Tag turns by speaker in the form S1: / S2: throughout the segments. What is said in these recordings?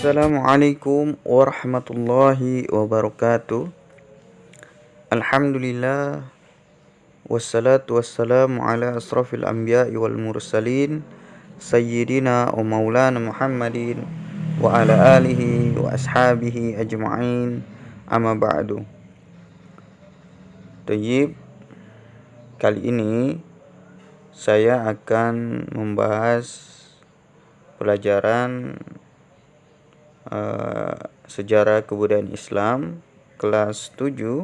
S1: Assalamualaikum warahmatullahi wabarakatuh. Alhamdulillah wassalatu wassalamu ala asrafil anbiya'i wal mursalin sayyidina wa maulana Muhammadin wa ala alihi wa ashabihi ajma'in, amma ba'du. Tayyib, kali ini saya akan membahas pelajaran sejarah kebudayaan Islam kelas 7,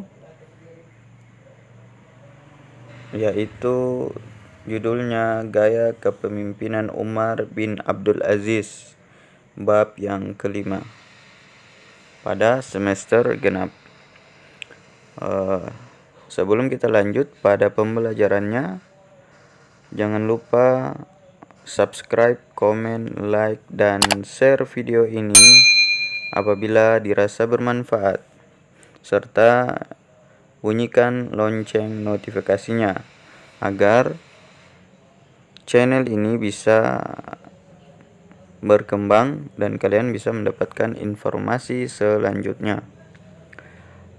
S1: yaitu judulnya Gaya Kepemimpinan Umar bin Abdul Aziz, bab yang kelima pada semester genap. Sebelum kita lanjut pada pembelajarannya, jangan lupa subscribe, komen, like, dan share video ini apabila dirasa bermanfaat, serta bunyikan lonceng notifikasinya agar channel ini bisa berkembang dan kalian bisa mendapatkan informasi selanjutnya.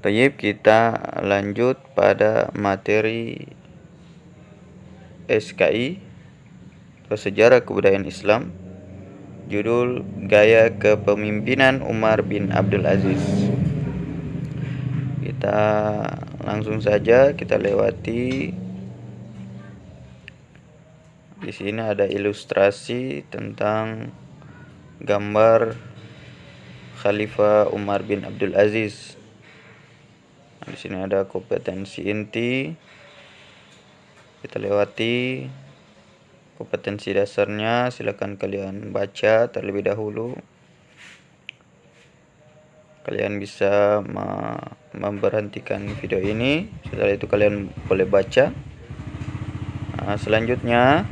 S1: Tayyib, kita lanjut pada materi SKI atau Sejarah Kebudayaan Islam, judul Gaya Kepemimpinan Umar bin Abdul Aziz. Kita langsung saja kita lewati. Di sini ada ilustrasi tentang gambar Khalifah Umar bin Abdul Aziz. Di sini ada kompetensi inti. Kita lewati kompetensi dasarnya, silakan kalian baca terlebih dahulu. Kalian bisa memberhentikan video ini, setelah itu kalian boleh baca. Selanjutnya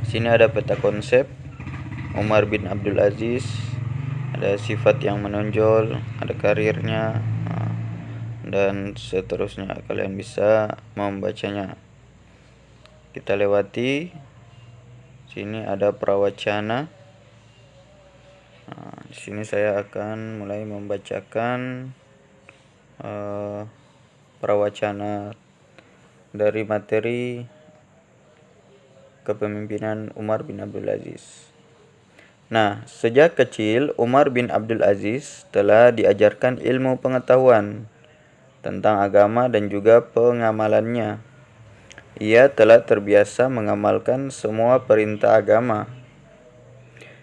S1: sini ada peta konsep Umar bin Abdul Aziz, ada sifat yang menonjol, ada karirnya, dan seterusnya. Kalian bisa membacanya. Kita lewati. Sini ada prawacana. Di sini saya akan mulai membacakan prawacana dari materi kepemimpinan Umar bin Abdul Aziz. Nah, sejak kecil Umar bin Abdul Aziz telah diajarkan ilmu pengetahuan tentang agama dan juga pengamalannya. Ia telah terbiasa mengamalkan semua perintah agama,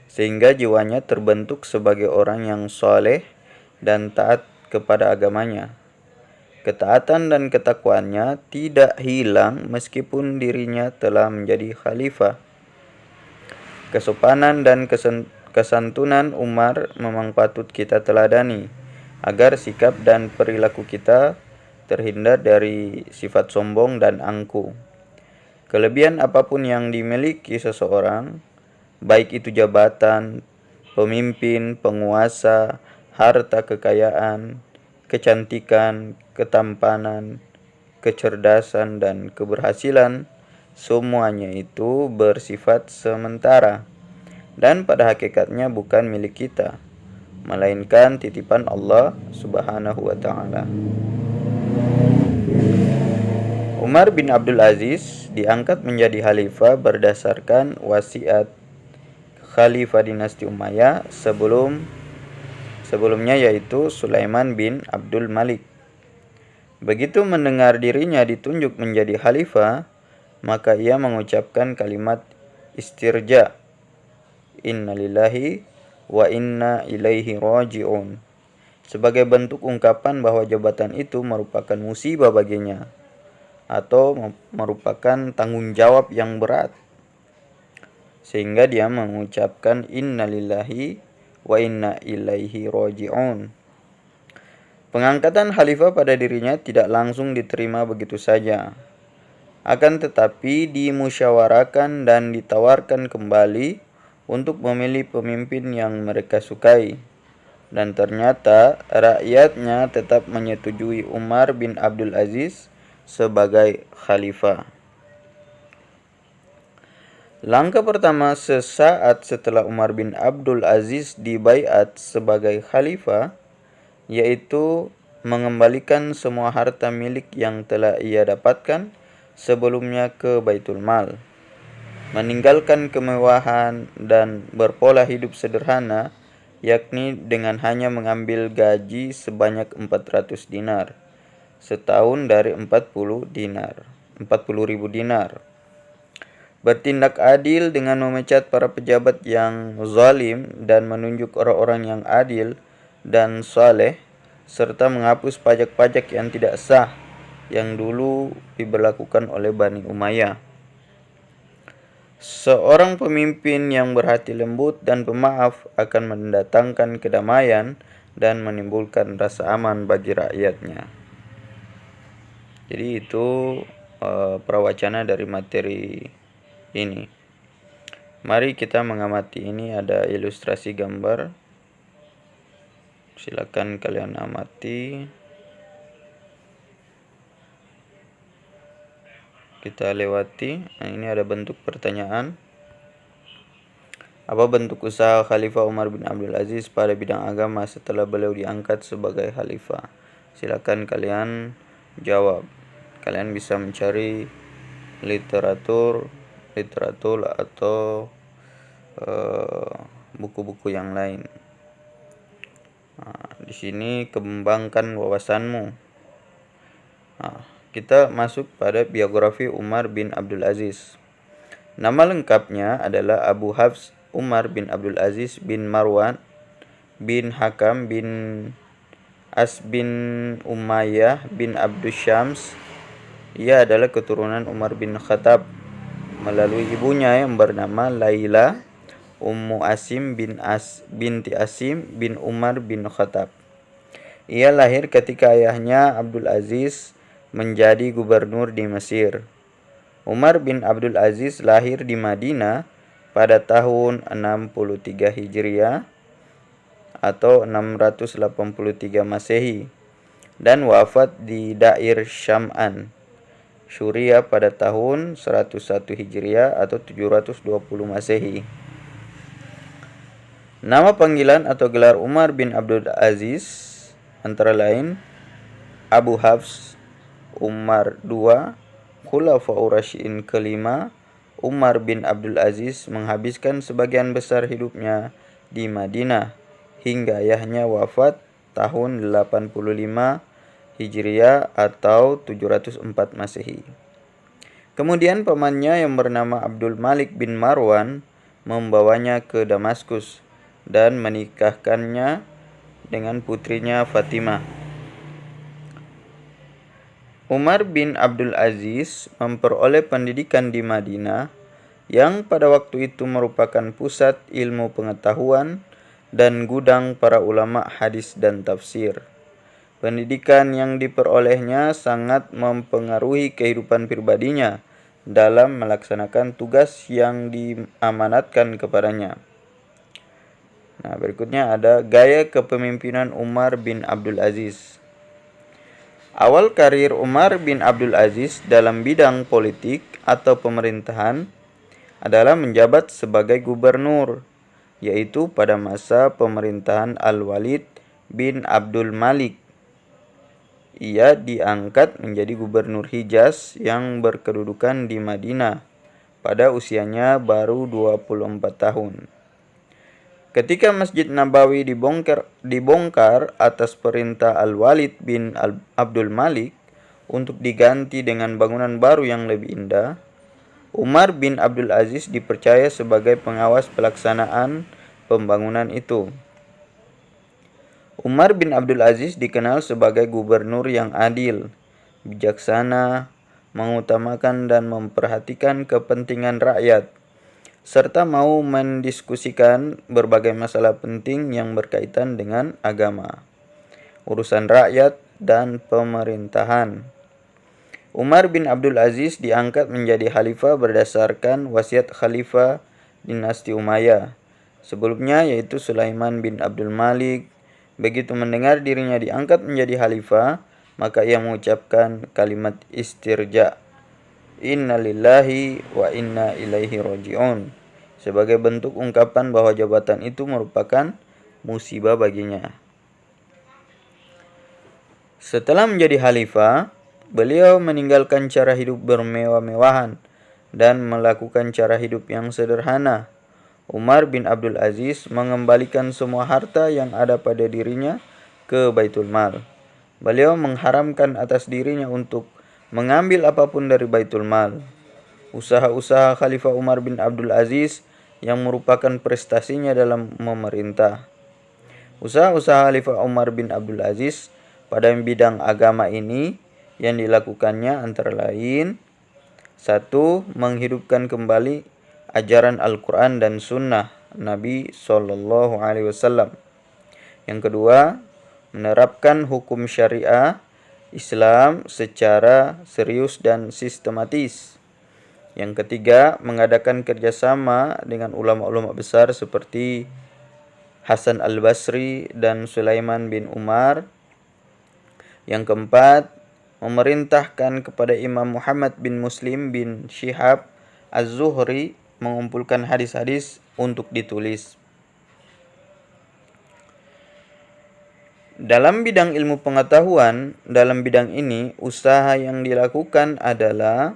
S1: sehingga jiwanya terbentuk sebagai orang yang soleh dan taat kepada agamanya. Ketaatan dan ketakwaannya tidak hilang meskipun dirinya telah menjadi khalifah. Kesopanan dan kesantunan Umar memang patut kita teladani, agar sikap dan perilaku kita terhindar dari sifat sombong dan angkuh. Kelebihan apapun yang dimiliki seseorang, baik itu jabatan, pemimpin, penguasa, harta kekayaan, kecantikan, ketampanan, kecerdasan, dan keberhasilan, semuanya itu bersifat sementara dan pada hakikatnya bukan milik kita, melainkan titipan Allah Subhanahu wa ta'ala. Umar bin Abdul Aziz diangkat menjadi khalifah berdasarkan wasiat khalifah dinasti Umayyah sebelumnya, yaitu Sulaiman bin Abdul Malik. Begitu mendengar dirinya ditunjuk menjadi khalifah, maka ia mengucapkan kalimat istirja, inna lillahi wa inna ilaihi raji'un, sebagai bentuk ungkapan bahwa jabatan itu merupakan musibah baginya atau merupakan tanggung jawab yang berat, sehingga dia mengucapkan inna lillahi wa inna ilaihi raji'un. Pengangkatan khalifah pada dirinya tidak langsung diterima begitu saja, akan tetapi dimusyawarakan dan ditawarkan kembali untuk memilih pemimpin yang mereka sukai. Dan ternyata rakyatnya tetap menyetujui Umar bin Abdul Aziz sebagai khalifah. Langkah pertama sesaat setelah Umar bin Abdul Aziz dibaiat sebagai khalifah, yaitu mengembalikan semua harta milik yang telah ia dapatkan sebelumnya ke Baitul Mal, meninggalkan kemewahan dan berpola hidup sederhana, yakni dengan hanya mengambil gaji sebanyak 400 dinar, setahun dari 40.000 dinar. Bertindak adil dengan memecat para pejabat yang zalim dan menunjuk orang-orang yang adil dan saleh, serta menghapus pajak-pajak yang tidak sah yang dulu diberlakukan oleh Bani Umayyah. Seorang pemimpin yang berhati lembut dan pemaaf akan mendatangkan kedamaian dan menimbulkan rasa aman bagi rakyatnya. Jadi itu prawacana dari materi ini. Mari kita mengamati. Ini ada ilustrasi gambar. Silakan kalian amati. Kita lewati. Nah, ini ada bentuk pertanyaan. Apa bentuk usaha Khalifah Umar bin Abdul Aziz pada bidang agama setelah beliau diangkat sebagai khalifah? Silakan kalian jawab. Kalian bisa mencari literatur atau buku-buku yang lain. Nah, di sini kembangkan wawasanmu. Nah, kita masuk pada biografi Umar bin Abdul Aziz. Nama lengkapnya adalah Abu Hafs Umar bin Abdul Aziz bin Marwan bin Hakam bin As bin Umayyah bin Abdus Syams. Ia adalah keturunan Umar bin Khattab melalui ibunya yang bernama Laila Ummu Asim binti Asim bin Umar bin Khattab. Ia lahir ketika ayahnya Abdul Aziz menjadi gubernur di Mesir. Umar bin Abdul Aziz lahir di Madinah pada tahun 63 Hijriah atau 683 Masehi dan wafat di Dair Syam'an, Syria pada tahun 101 Hijriah atau 720 Masehi. Nama panggilan atau gelar Umar bin Abdul Aziz antara lain Abu Hafs, Umar II, Khulafaur Rasyidin kelima. Umar bin Abdul Aziz menghabiskan sebagian besar hidupnya di Madinah hingga ayahnya wafat tahun 85 Hijriah atau 704 Masehi. Kemudian pamannya yang bernama Abdul Malik bin Marwan membawanya ke Damaskus dan menikahkannya dengan putrinya Fatimah. Umar bin Abdul Aziz memperoleh pendidikan di Madinah yang pada waktu itu merupakan pusat ilmu pengetahuan dan gudang para ulama hadis dan tafsir. Pendidikan yang diperolehnya sangat mempengaruhi kehidupan pribadinya dalam melaksanakan tugas yang diamanatkan kepadanya. Nah, berikutnya ada gaya kepemimpinan Umar bin Abdul Aziz. Awal karir Umar bin Abdul Aziz dalam bidang politik atau pemerintahan adalah menjabat sebagai gubernur, yaitu pada masa pemerintahan Al-Walid bin Abdul Malik. Ia diangkat menjadi gubernur Hijaz yang berkedudukan di Madinah pada usianya baru 24 tahun. Ketika Masjid Nabawi dibongkar atas perintah Al-Walid bin Abdul Malik untuk diganti dengan bangunan baru yang lebih indah, Umar bin Abdul Aziz dipercaya sebagai pengawas pelaksanaan pembangunan itu. Umar bin Abdul Aziz dikenal sebagai gubernur yang adil, bijaksana, mengutamakan dan memperhatikan kepentingan rakyat, serta mau mendiskusikan berbagai masalah penting yang berkaitan dengan agama, urusan rakyat, dan pemerintahan. Umar bin Abdul Aziz diangkat menjadi khalifah berdasarkan wasiat khalifah dinasti Umayyah sebelumnya, yaitu Sulaiman bin Abdul Malik. Begitu mendengar dirinya diangkat menjadi khalifah, maka ia mengucapkan kalimat istirja. inna lillahi wa inna ilaihi raji'un, sebagai bentuk ungkapan bahwa jabatan itu merupakan musibah baginya. Setelah menjadi khalifah, beliau meninggalkan cara hidup bermewah-mewahan dan melakukan cara hidup yang sederhana. Umar bin Abdul Aziz mengembalikan semua harta yang ada pada dirinya ke Baitul Mal. Beliau mengharamkan atas dirinya untuk mengambil apapun dari Baitul Mal. Usaha-usaha Khalifah Umar bin Abdul Aziz yang merupakan prestasinya dalam memerintah. Usaha-usaha Khalifah Umar bin Abdul Aziz pada bidang agama ini yang dilakukannya antara lain: 1. Menghidupkan kembali ajaran Al-Quran dan Sunnah Nabi SAW. Yang kedua, menerapkan hukum syariah Islam secara serius dan sistematis. Yang ketiga, mengadakan kerjasama dengan ulama-ulama besar seperti Hasan al-Basri dan Sulaiman bin Umar. Yang keempat, memerintahkan kepada Imam Muhammad bin Muslim bin Syihab Az-Zuhri mengumpulkan hadis-hadis untuk ditulis. Dalam bidang ilmu pengetahuan, dalam bidang ini usaha yang dilakukan adalah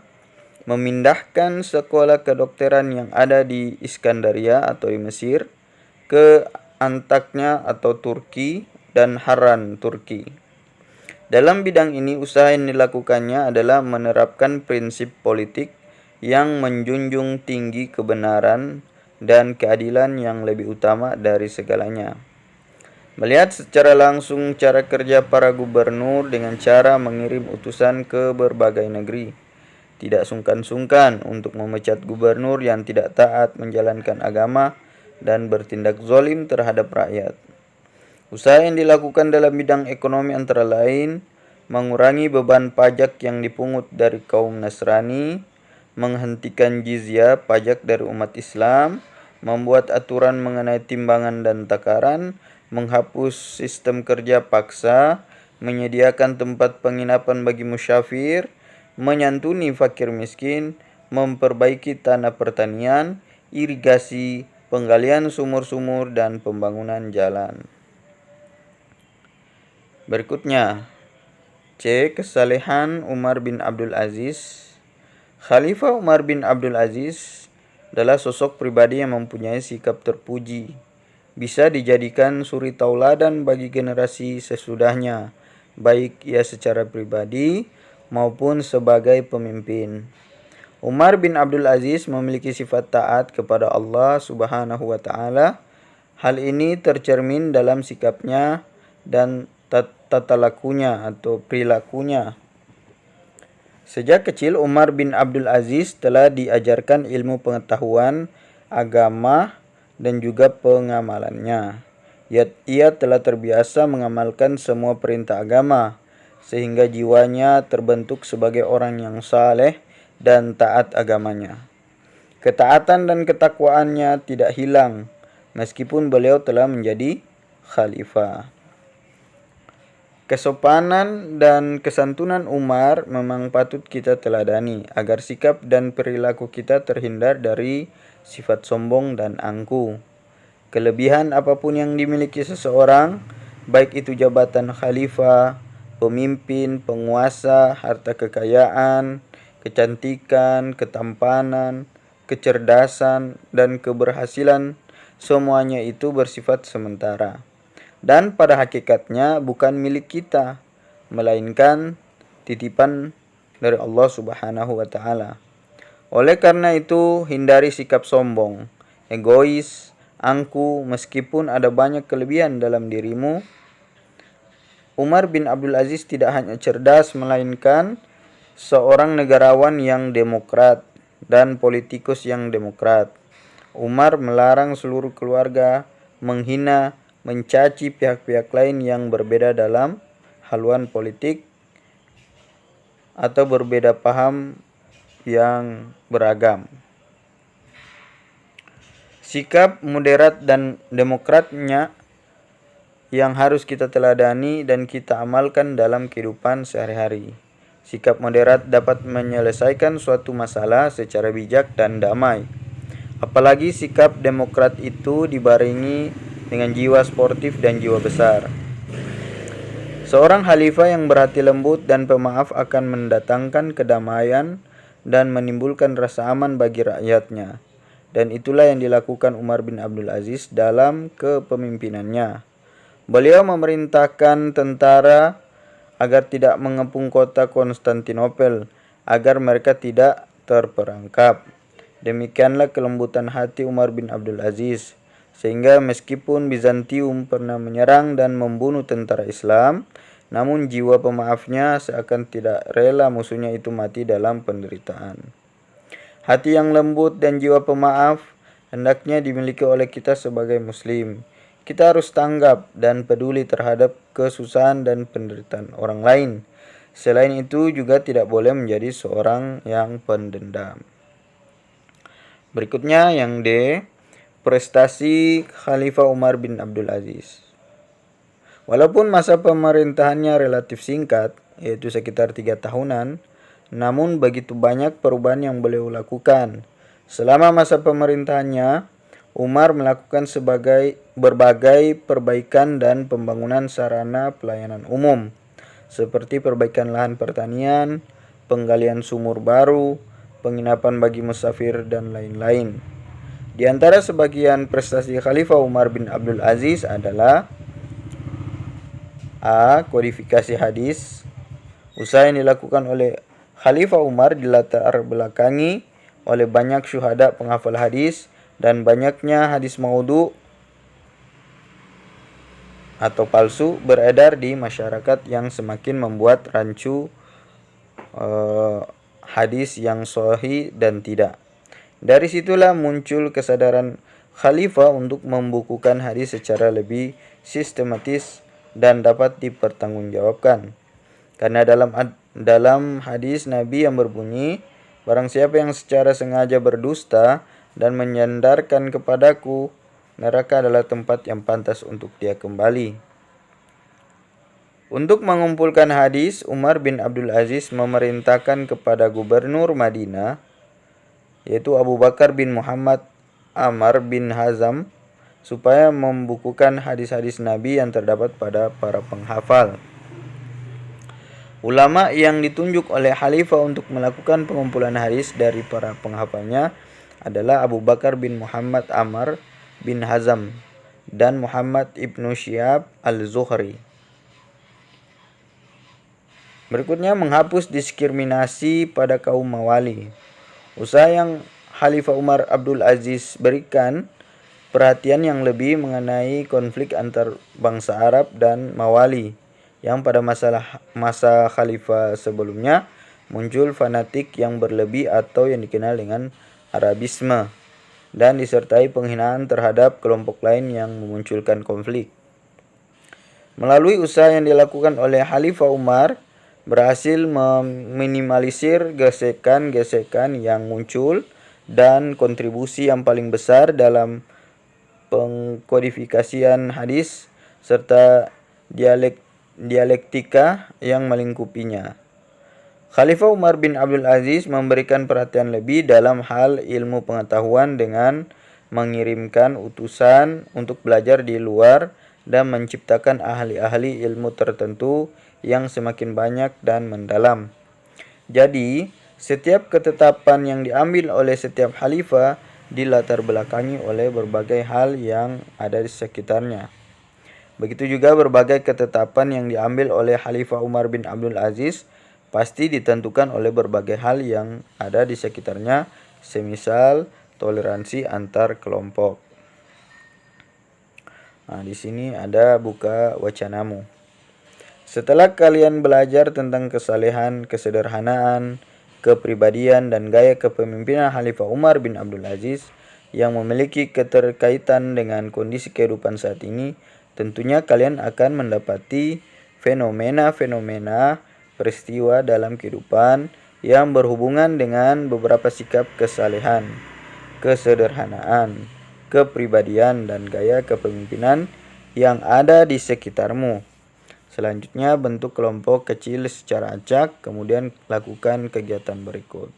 S1: memindahkan sekolah kedokteran yang ada di Iskandaria atau di Mesir ke Antakya atau Turki dan Harran, Turki. Dalam bidang ini usaha yang dilakukannya adalah menerapkan prinsip politik yang menjunjung tinggi kebenaran dan keadilan yang lebih utama dari segalanya. Melihat secara langsung cara kerja para gubernur dengan cara mengirim utusan ke berbagai negeri. Tidak sungkan-sungkan untuk memecat gubernur yang tidak taat menjalankan agama dan bertindak zalim terhadap rakyat. Usaha yang dilakukan dalam bidang ekonomi antara lain mengurangi beban pajak yang dipungut dari kaum Nasrani, menghentikan jizyah pajak dari umat Islam, membuat aturan mengenai timbangan dan takaran, menghapus sistem kerja paksa, menyediakan tempat penginapan bagi musyafir, menyantuni fakir miskin, memperbaiki tanah pertanian, irigasi, penggalian sumur-sumur, dan pembangunan jalan. Berikutnya, C. Kesalehan Umar bin Abdul Aziz. Khalifah Umar bin Abdul Aziz adalah sosok pribadi yang mempunyai sikap terpuji. Bisa dijadikan suri tauladan bagi generasi sesudahnya, baik ia secara pribadi maupun sebagai pemimpin. Umar bin Abdul Aziz memiliki sifat taat kepada Allah Subhanahu wa taala. Hal ini tercermin dalam sikapnya dan tata lakunya atau perilakunya. Sejak kecil Umar bin Abdul Aziz telah diajarkan ilmu pengetahuan agama dan juga pengamalannya. Ia telah terbiasa mengamalkan semua perintah agama sehingga jiwanya terbentuk sebagai orang yang saleh dan taat agamanya. Ketaatan dan ketakwaannya tidak hilang meskipun beliau telah menjadi khalifah. Kesopanan dan kesantunan Umar memang patut kita teladani agar sikap dan perilaku kita terhindar dari sifat sombong dan angkuh. Kelebihan apapun yang dimiliki seseorang, baik itu jabatan khalifah, pemimpin, penguasa, harta kekayaan, kecantikan, ketampanan, kecerdasan, dan keberhasilan, semuanya itu bersifat sementara. Dan pada hakikatnya bukan milik kita, melainkan titipan dari Allah Subhanahu wa taala. Oleh karena itu, hindari sikap sombong, egois, angkuh meskipun ada banyak kelebihan dalam dirimu. Umar bin Abdul Aziz tidak hanya cerdas melainkan seorang negarawan yang demokrat dan politikus yang demokrat. Umar melarang seluruh keluarga menghina, mencaci pihak-pihak lain yang berbeda dalam haluan politik atau berbeda paham yang beragam. Sikap moderat dan demokratnya yang harus kita teladani dan kita amalkan dalam kehidupan sehari-hari. Sikap moderat dapat menyelesaikan suatu masalah secara bijak dan damai. Apalagi sikap demokrat itu dibarengi dengan jiwa sportif dan jiwa besar. Seorang khalifah yang berhati lembut dan pemaaf akan mendatangkan kedamaian dan menimbulkan rasa aman bagi rakyatnya. Dan itulah yang dilakukan Umar bin Abdul Aziz dalam kepemimpinannya. Beliau memerintahkan tentara agar tidak mengepung kota Konstantinopel, agar mereka tidak terperangkap. Demikianlah kelembutan hati Umar bin Abdul Aziz, sehingga meskipun Bizantium pernah menyerang dan membunuh tentara Islam, namun jiwa pemaafnya seakan tidak rela musuhnya itu mati dalam penderitaan. Hati yang lembut dan jiwa pemaaf hendaknya dimiliki oleh kita sebagai muslim. Kita harus tanggap dan peduli terhadap kesusahan dan penderitaan orang lain. Selain itu juga tidak boleh menjadi seorang yang pendendam. Berikutnya yang D, prestasi Khalifah Umar bin Abdul Aziz. Walaupun masa pemerintahannya relatif singkat, yaitu sekitar 3 tahunan, namun begitu banyak perubahan yang beliau lakukan. Selama masa pemerintahannya, Umar melakukan berbagai perbaikan dan pembangunan sarana pelayanan umum, seperti perbaikan lahan pertanian, penggalian sumur baru, penginapan bagi musafir, dan lain-lain. Di antara sebagian prestasi Khalifah Umar bin Abdul Aziz adalah A. Kodifikasi hadis. Usaha yang dilakukan oleh Khalifah Umar dilatar belakangi oleh banyak syuhada penghafal hadis dan banyaknya hadis maudhu atau palsu beredar di masyarakat yang semakin membuat rancu hadis yang sahih dan tidak. Dari situlah muncul kesadaran khalifah untuk membukukan hadis secara lebih sistematis dan dapat dipertanggungjawabkan. Karena dalam hadis Nabi yang berbunyi, barang siapa yang secara sengaja berdusta dan menyandarkan kepadaku, neraka adalah tempat yang pantas untuk dia kembali. Untuk mengumpulkan hadis, Umar bin Abdul Aziz memerintahkan kepada gubernur Madinah, yaitu Abu Bakar bin Muhammad Amr bin Hazam, supaya membukukan hadis-hadis Nabi yang terdapat pada para penghafal. Ulama yang ditunjuk oleh khalifah untuk melakukan pengumpulan hadis dari para penghafalnya adalah Abu Bakar bin Muhammad Amr bin Hazam dan Muhammad ibnu Syihab al-Zuhri. Berikutnya, menghapus diskriminasi pada kaum Mawali. Usaha yang Khalifah Umar Abdul Aziz berikan perhatian yang lebih mengenai konflik antar bangsa Arab dan Mawali, yang pada masa khalifah sebelumnya muncul fanatik yang berlebih atau yang dikenal dengan Arabisme, dan disertai penghinaan terhadap kelompok lain yang memunculkan konflik. Melalui usaha yang dilakukan oleh Khalifah Umar, berhasil meminimalisir gesekan-gesekan yang muncul, dan kontribusi yang paling besar dalam pengkodifikasian hadis serta dialektika yang melingkupinya. Khalifah Umar bin Abdul Aziz memberikan perhatian lebih dalam hal ilmu pengetahuan dengan mengirimkan utusan untuk belajar di luar dan menciptakan ahli-ahli ilmu tertentu yang semakin banyak dan mendalam. Jadi, setiap ketetapan yang diambil oleh setiap khalifah dilatar belakangi oleh berbagai hal yang ada di sekitarnya. Begitu juga berbagai ketetapan yang diambil oleh Khalifah Umar bin Abdul Aziz pasti ditentukan oleh berbagai hal yang ada di sekitarnya, semisal toleransi antar kelompok. Nah, di sini ada buka wacanamu. Setelah kalian belajar tentang kesalehan, kesederhanaan, kepribadian, dan gaya kepemimpinan Khalifah Umar bin Abdul Aziz yang memiliki keterkaitan dengan kondisi kehidupan saat ini, tentunya kalian akan mendapati fenomena-fenomena peristiwa dalam kehidupan yang berhubungan dengan beberapa sikap kesalehan, kesederhanaan, kepribadian, dan gaya kepemimpinan yang ada di sekitarmu. Selanjutnya bentuk kelompok kecil secara acak, kemudian lakukan kegiatan berikut.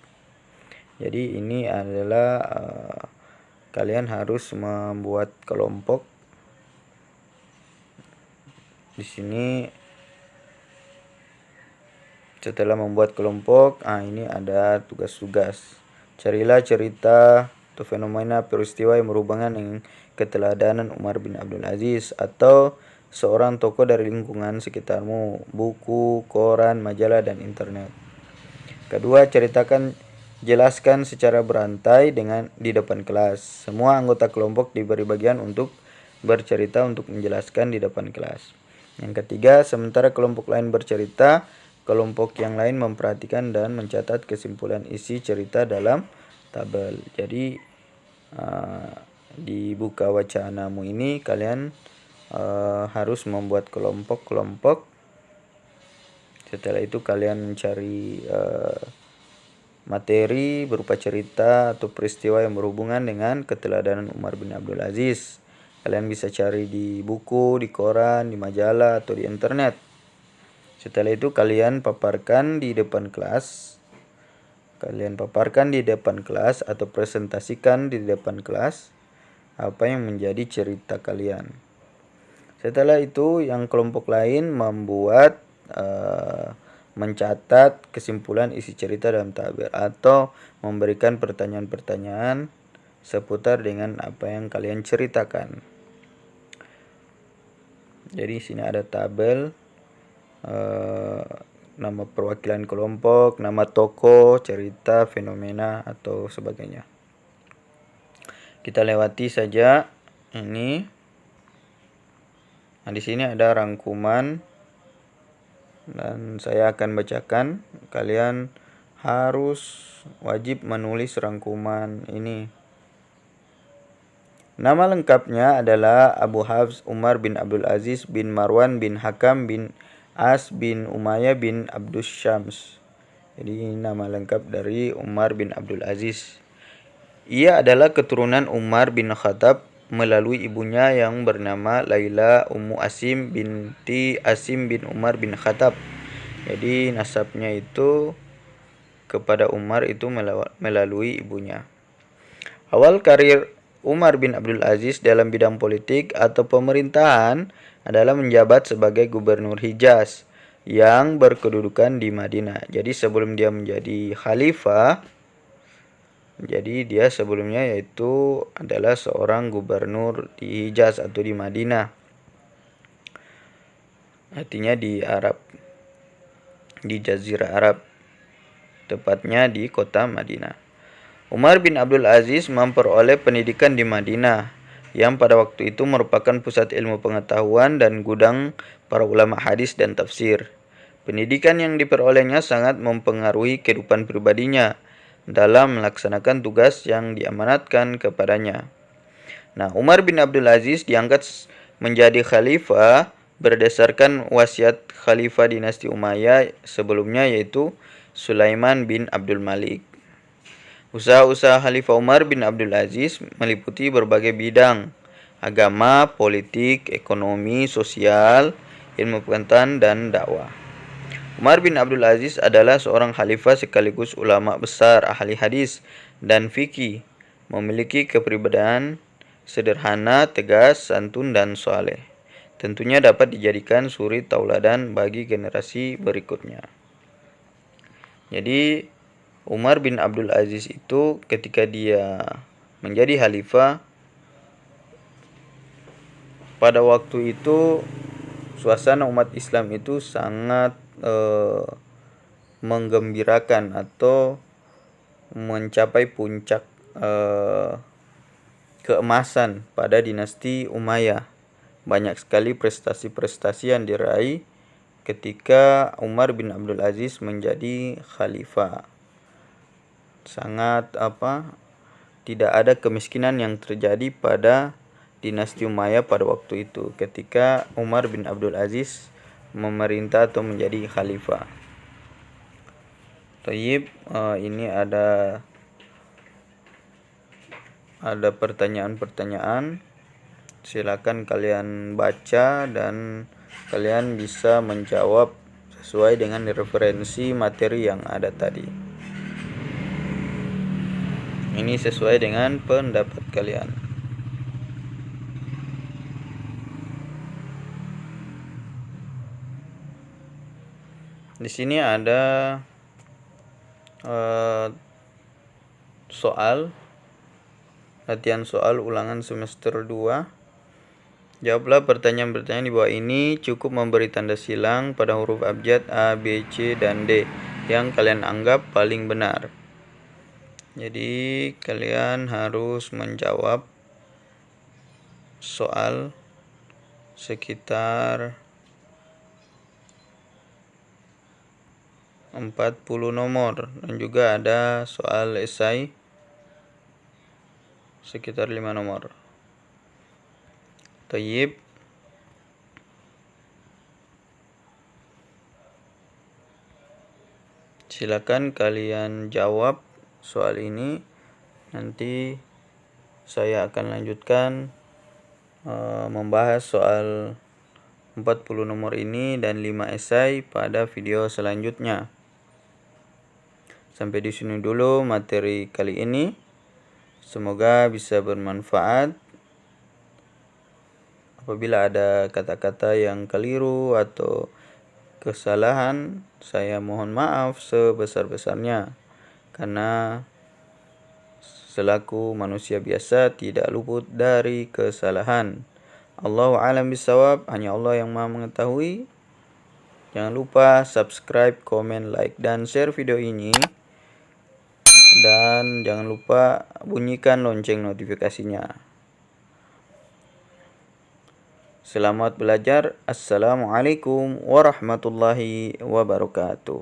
S1: Jadi ini adalah kalian harus membuat kelompok. Di sini setelah membuat kelompok, ini ada tugas-tugas. Carilah cerita atau fenomena peristiwa yang berhubungan dengan keteladanan Umar bin Abdul Aziz atau seorang tokoh dari lingkungan sekitarmu, buku, koran, majalah, dan internet. Kedua, jelaskan secara berantai di depan kelas. Semua anggota kelompok diberi bagian untuk bercerita untuk menjelaskan di depan kelas. Yang ketiga, sementara kelompok lain bercerita, kelompok yang lain memperhatikan dan mencatat kesimpulan isi cerita dalam tabel. Jadi di buka wacanamu ini kalian harus membuat kelompok-kelompok. Setelah itu kalian mencari materi berupa cerita atau peristiwa yang berhubungan dengan keteladanan Umar bin Abdul Aziz. Kalian bisa cari di buku, di koran, di majalah, atau di internet. Setelah itu kalian paparkan di depan kelas. Atau presentasikan di depan kelas apa yang menjadi cerita kalian. Setelah itu yang kelompok lain membuat mencatat kesimpulan isi cerita dalam tabel atau memberikan pertanyaan-pertanyaan seputar dengan apa yang kalian ceritakan. Jadi sini ada tabel nama perwakilan kelompok, nama tokoh, cerita, fenomena atau sebagainya. Kita lewati saja ini. Nah, di sini ada rangkuman dan saya akan bacakan. Kalian harus wajib menulis rangkuman ini. Nama lengkapnya adalah Abu Hafs Umar bin Abdul Aziz bin Marwan bin Hakam bin As bin Umayyah bin Abdus Syams. Jadi nama lengkap dari Umar bin Abdul Aziz. Ia adalah keturunan Umar bin Khattab melalui ibunya yang bernama Laila Ummu Asim binti Asim bin Umar bin Khattab. Jadi nasabnya itu kepada Umar itu melalui ibunya. Awal karir Umar bin Abdul Aziz dalam bidang politik atau pemerintahan adalah menjabat sebagai gubernur Hijaz yang berkedudukan di Madinah. Jadi sebelum dia menjadi khalifah, jadi dia sebelumnya yaitu adalah seorang gubernur di Hijaz atau di Madinah. Artinya di Arab, di Jazirah Arab, tepatnya di kota Madinah. Umar bin Abdul Aziz memperoleh pendidikan di Madinah, yang pada waktu itu merupakan pusat ilmu pengetahuan dan gudang para ulama hadis dan tafsir. Pendidikan yang diperolehnya sangat mempengaruhi kehidupan pribadinya dalam melaksanakan tugas yang diamanatkan kepadanya. Nah, Umar bin Abdul Aziz diangkat menjadi khalifah berdasarkan wasiat khalifah dinasti Umayyah sebelumnya yaitu Sulaiman bin Abdul Malik. Usaha-usaha Khalifah Umar bin Abdul Aziz meliputi berbagai bidang: agama, politik, ekonomi, sosial, ilmu pengetahuan, dan dakwah. Umar bin Abdul Aziz adalah seorang khalifah sekaligus ulama besar ahli hadis dan fikih, memiliki kepribadian sederhana, tegas, santun, dan soleh. Tentunya dapat dijadikan suri tauladan bagi generasi berikutnya. Jadi Umar bin Abdul Aziz itu ketika dia menjadi khalifah, pada waktu itu suasana umat Islam itu sangat menggembirakan atau mencapai puncak keemasan pada dinasti Umayyah. Banyak sekali prestasi-prestasi yang diraih ketika Umar bin Abdul Aziz menjadi khalifah. Sangat tidak ada kemiskinan yang terjadi pada dinasti Umayyah pada waktu itu ketika Umar bin Abdul Aziz memerintah atau menjadi khalifah. Tayyib, ini ada pertanyaan-pertanyaan. Silakan kalian baca dan kalian bisa menjawab sesuai dengan referensi materi yang ada tadi. Ini sesuai dengan pendapat kalian. Di sini ada soal, latihan soal ulangan semester 2. Jawablah pertanyaan-pertanyaan di bawah ini, cukup memberi tanda silang pada huruf abjad A, B, C, dan D yang kalian anggap paling benar. Jadi kalian harus menjawab soal sekitar 40 nomor, dan juga ada soal esai sekitar 5 nomor. Thayyib. Silakan kalian jawab soal ini. Nanti saya akan lanjutkan membahas soal 40 nomor ini dan 5 esai pada video selanjutnya. Sampai di sini dulu materi kali ini. Semoga bisa bermanfaat. Apabila ada kata-kata yang keliru atau kesalahan, saya mohon maaf sebesar-besarnya, karena selaku manusia biasa tidak luput dari kesalahan. Allahu a'lam bishawab, hanya Allah yang Maha mengetahui. Jangan lupa subscribe, komen, like, dan share video ini. Dan jangan lupa bunyikan lonceng notifikasinya. Selamat belajar. Assalamualaikum warahmatullahi wabarakatuh.